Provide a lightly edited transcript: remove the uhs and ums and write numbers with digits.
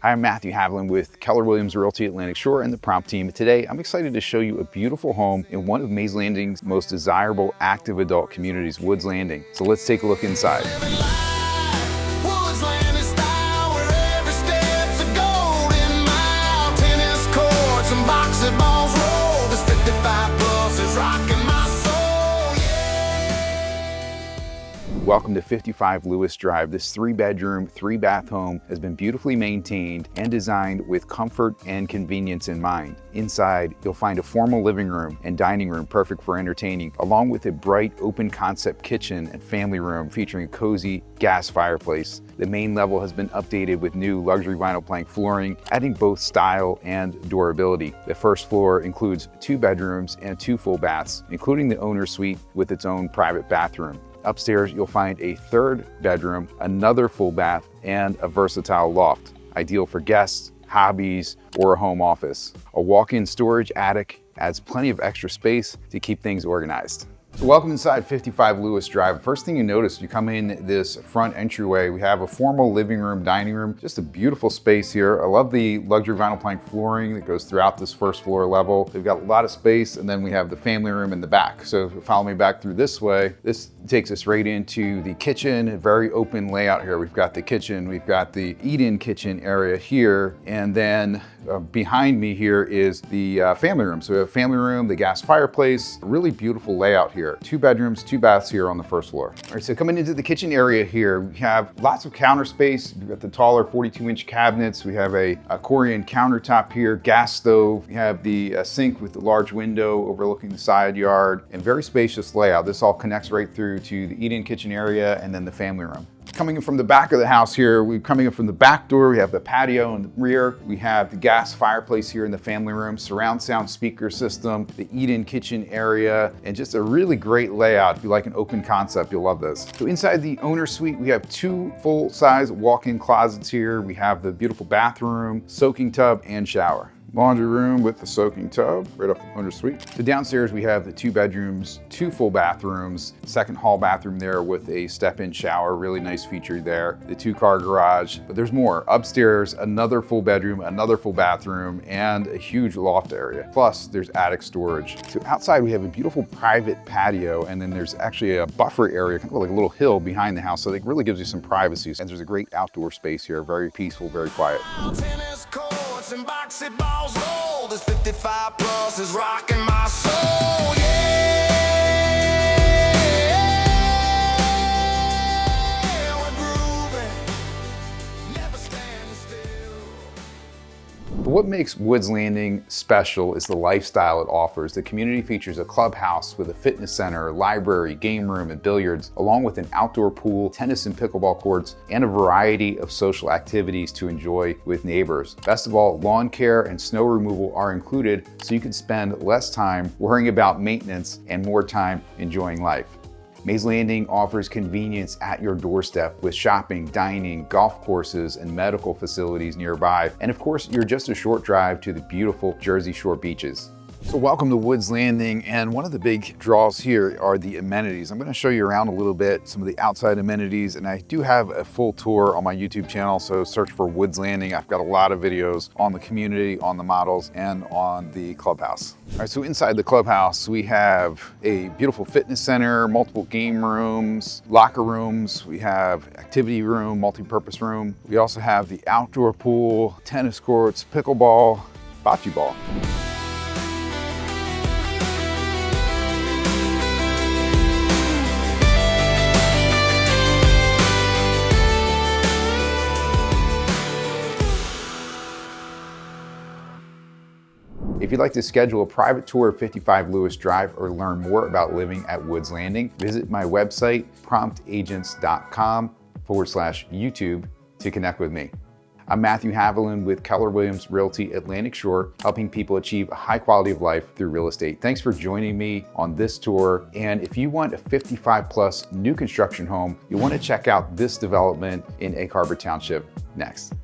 Hi, I'm Matthew Haviland with Keller Williams Realty Atlantic Shore and the Prompt team. Today, I'm excited to show you a beautiful home in one of Mays Landing's most desirable active adult communities, Woods Landing. So let's take a look inside. Welcome to 55 Lewis Drive. This 3-bedroom, 3-bath home has been beautifully maintained and designed with comfort and convenience in mind. Inside, you'll find a formal living room and dining room perfect for entertaining, along with a bright, open concept kitchen and family room featuring a cozy gas fireplace. The main level has been updated with new luxury vinyl plank flooring, adding both style and durability. The first floor includes 2 bedrooms and 2 full baths, including the owner's suite with its own private bathroom. Upstairs, you'll find a 3rd bedroom, another full bath, and a versatile loft, ideal for guests, hobbies, or a home office. A walk-in storage attic adds plenty of extra space to keep things organized. So welcome inside 55 Lewis Drive. First thing you notice, you come in this front entryway, we have a formal living room, dining room, just a beautiful space here. I love the luxury vinyl plank flooring that goes throughout this first floor level. We've got a lot of space, and then we have the family room in the back. So if you follow me back through this way, this takes us right into the kitchen, a very open layout here. We've got the kitchen, we've got the eat-in kitchen area here, and then behind me here is the family room. So we have family room, the gas fireplace, really beautiful layout here. 2 bedrooms, 2 baths here on the first floor. All right, so coming into the kitchen area here, we have lots of counter space. We've got the taller 42-inch cabinets. We have a Corian countertop here, gas stove. We have the sink with the large window overlooking the side yard, and very spacious layout. This all connects right through to the eat-in kitchen area and then the family room. Coming in from the back of the house here, we're coming in from the back door, we have the patio in the rear, we have the gas fireplace here in the family room, surround sound speaker system, the eat-in kitchen area, and just a really great layout. If you like an open concept, you'll love this. So inside the owner's suite, we have 2 full-size walk-in closets here. We have the beautiful bathroom, soaking tub, and shower. Laundry room with the soaking tub right up the owner's suite. So downstairs we have the 2 bedrooms, 2 full bathrooms, 2nd hall bathroom there with a step-in shower, really nice feature there. The 2-car garage, but there's more. Upstairs, another full bedroom, another full bathroom, and a huge loft area. Plus there's attic storage. So outside we have a beautiful private patio, and then there's actually a buffer area, kind of like a little hill behind the house, so it really gives you some privacy. And there's a great outdoor space here, very peaceful, very quiet. And boxy balls roll. This 55 plus is rocking my soul, yeah. We're grooving, never standing still. But what makes Woods Landing special is the lifestyle it offers. The community features a clubhouse with a fitness center, library, game room, and billiards, along with an outdoor pool, tennis and pickleball courts, and a variety of social activities to enjoy with neighbors. Best of all, lawn care and snow removal are included, so you can spend less time worrying about maintenance and more time enjoying life. Mays Landing offers convenience at your doorstep with shopping, dining, golf courses, and medical facilities nearby. And of course, you're just a short drive to the beautiful Jersey Shore beaches. So welcome to Woods Landing, and one of the big draws here are the amenities. I'm going to show you around a little bit, some of the outside amenities, and I do have a full tour on my YouTube channel, so search for Woods Landing. I've got a lot of videos on the community, on the models, and on the clubhouse. All right, so inside the clubhouse, we have a beautiful fitness center, multiple game rooms, locker rooms. We have activity room, multi-purpose room. We also have the outdoor pool, tennis courts, pickleball, bocce ball. If you'd like to schedule a private tour of 55 Lewis Drive or learn more about living at Woods Landing, visit my website, promptagents.com/YouTube to connect with me. I'm Matthew Haviland with Keller Williams Realty Atlantic Shore, helping people achieve a high quality of life through real estate. Thanks for joining me on this tour. And if you want a 55 plus new construction home, you'll want to check out this development in Egg Harbor Township next.